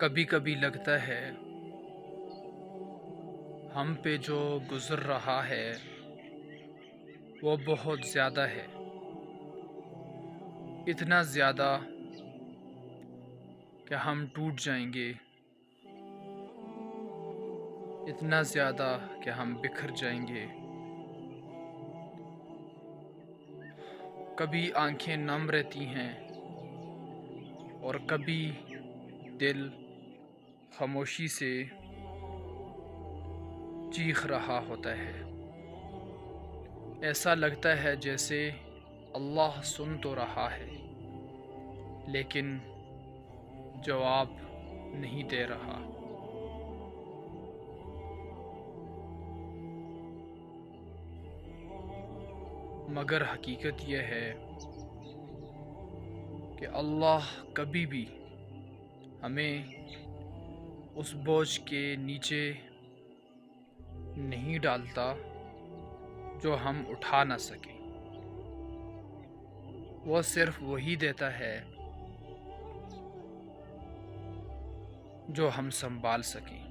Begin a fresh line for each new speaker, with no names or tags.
کبھی کبھی لگتا ہے ہم پہ جو گزر رہا ہے وہ بہت زیادہ ہے، اتنا زیادہ کہ ہم ٹوٹ جائیں گے، اتنا زیادہ کہ ہم بکھر جائیں گے۔ کبھی آنکھیں نم رہتی ہیں اور کبھی دل خاموشی سے چیخ رہا ہوتا ہے۔ ایسا لگتا ہے جیسے اللہ سن تو رہا ہے لیکن جواب نہیں دے رہا۔ مگر حقیقت یہ ہے کہ اللہ کبھی بھی ہمیں اس بوجھ کے نیچے نہیں ڈالتا جو ہم اٹھا نہ سکیں، وہ صرف وہی دیتا ہے جو ہم سنبھال سکیں۔